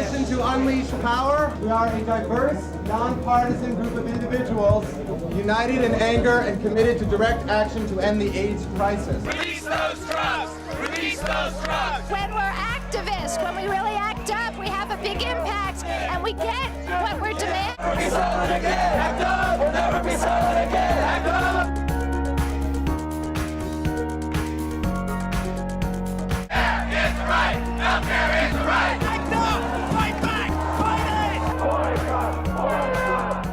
mission to unleash power. We are a diverse, nonpartisan group of individuals united in anger and committed to direct action to end the AIDS crisis. Release those drugs! Release those drugs! When we're activists, when we really act up, we have a big impact, and we get what we're demanding. Never be silent again! Act up! We'll never be silent again! Act up! There is the right! Out there is the right! Act up! Fight back! Fight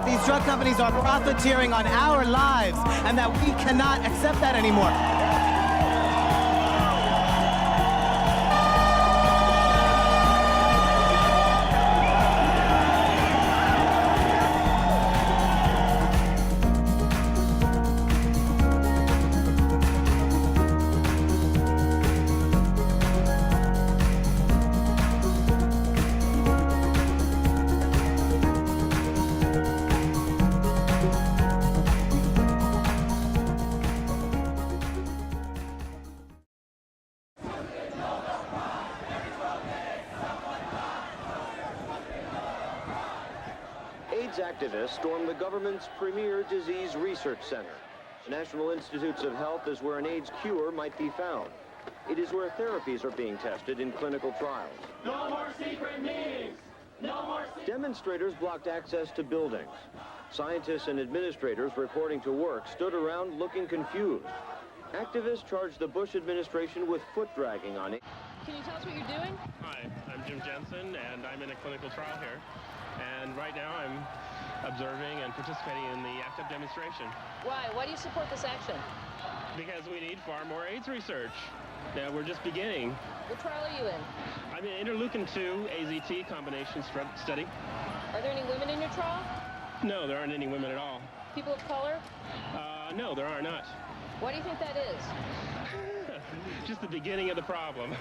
it! These drug companies are profiteering on our lives, and that we cannot accept that anymore. AIDS activists stormed the government's premier disease research center. The National Institutes of Health is where an AIDS cure might be found. It is where therapies are being tested in clinical trials. No more secret meetings! No more secret... Demonstrators blocked access to buildings. Scientists and administrators reporting to work stood around looking confused. Activists charged the Bush administration with foot dragging on it. Can you tell us what you're doing? Hi, I'm Jim Jensen, and I'm in a clinical trial here. And right now I'm observing and participating in the ACT UP demonstration. Why? Why do you support this action? Because we need far more AIDS research. Now, we're just beginning. What trial are you in? I'm in interleukin-2 AZT combination study. Are there any women in your trial? No, there aren't any women at all. People of color? No, there are not. Why do you think that is? Just the beginning of the problem.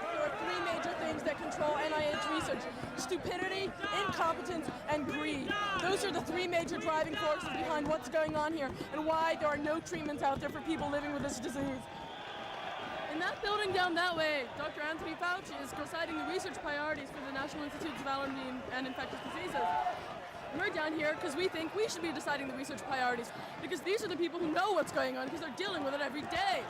There are three major things that control NIH research: stupidity, incompetence, and greed. Those are the three major driving forces behind what's going on here and why there are no treatments out there for people living with this disease. In that building down that way, Dr. Anthony Fauci is reciting the research priorities for the National Institutes of Allergy and Infectious Diseases. And we're down here because we think we should be deciding the research priorities, because these are the people who know what's going on because they're dealing with it every day.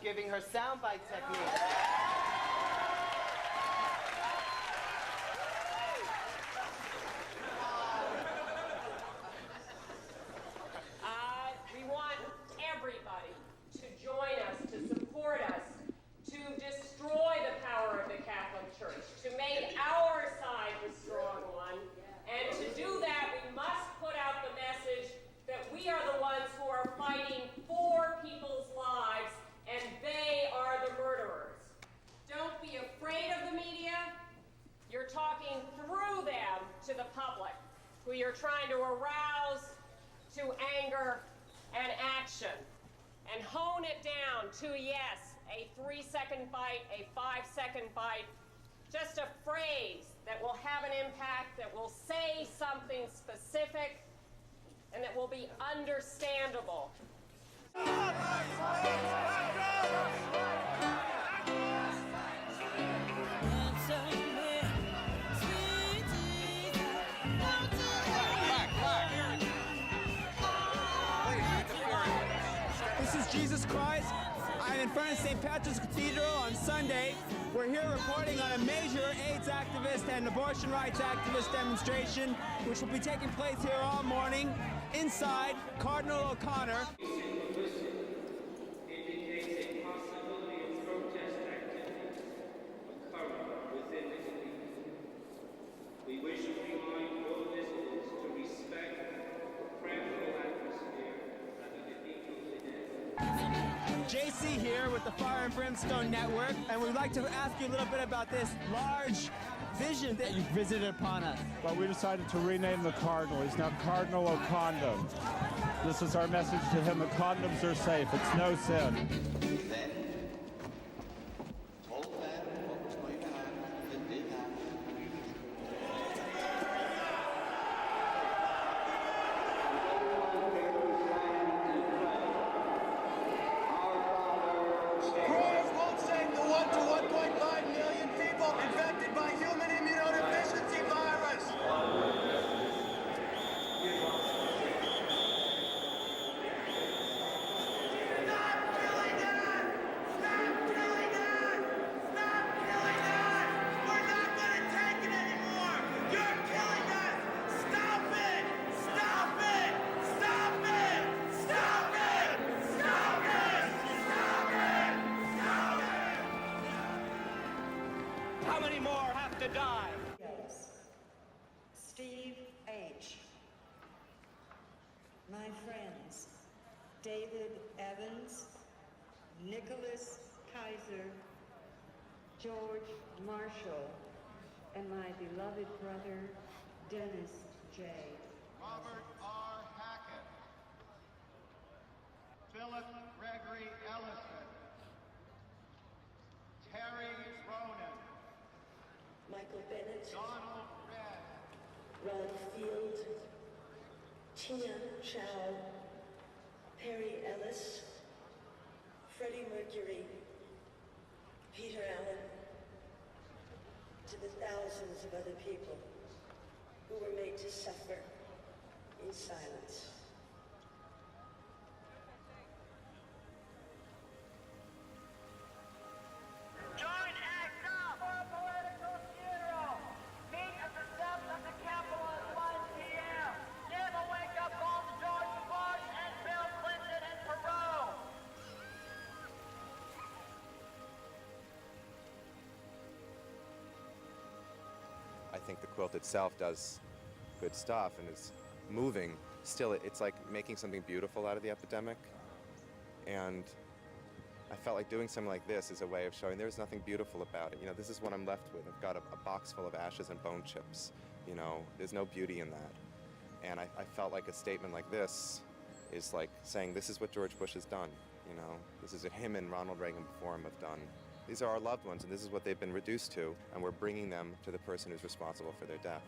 Giving her soundbite technique. We want everybody to join us, to support us, to destroy the power of the Catholic Church, to make our side the strong one. And to do that, we must put out the message that we are the ones who are fighting for people's lives, and they are the murderers. Don't be afraid of the media. You're talking through them to the public, who you're trying to arouse to anger and action, and hone it down to, yes, a 3-second bite, a 5-second bite, just a phrase that will have an impact, that will say something specific, and that will be understandable. This is Jesus Christ. I'm in front of St. Patrick's Cathedral on Sunday. We're here reporting on a major AIDS activist and abortion rights activist demonstration, which will be taking place here all morning inside Cardinal O'Connor. JC here with the Fire and Brimstone Network, and we'd like to ask you a little bit about this large vision that you visited upon us. Well, we decided to rename the Cardinal. He's now Cardinal O'Condom. This is our message to him that condoms are safe. It's no sin. How many more have to die? Steve H. My friends, David Evans, Nicholas Kaiser, George Marshall, and my beloved brother, Dennis J. Robert R. Hackett, Philip Gregory Ellison, Terry Ronan, Michael Bennett, Donald Red, Ron Field, Tina Chow, Perry Ellis, Freddie Mercury, Peter Allen, to the thousands of other people who were made to suffer in silence. Join ACT UP for a political funeral. Meet at the steps of the Capitol at 1 p.m. Give a wake-up call to George Bush and Bill Clinton and Perot. I think the quilt itself does good stuff and is moving. Still, it's like making something beautiful out of the epidemic. And I felt like doing something like this is a way of showing there's nothing beautiful about it. You know, this is what I'm left with. I've got a box full of ashes and bone chips. You know, there's no beauty in that. And I felt like a statement like this is like saying this is what George Bush has done. You know, this is what him and Ronald Reagan before him have done. These are our loved ones, and this is what they've been reduced to, and we're bringing them to the person who's responsible for their death.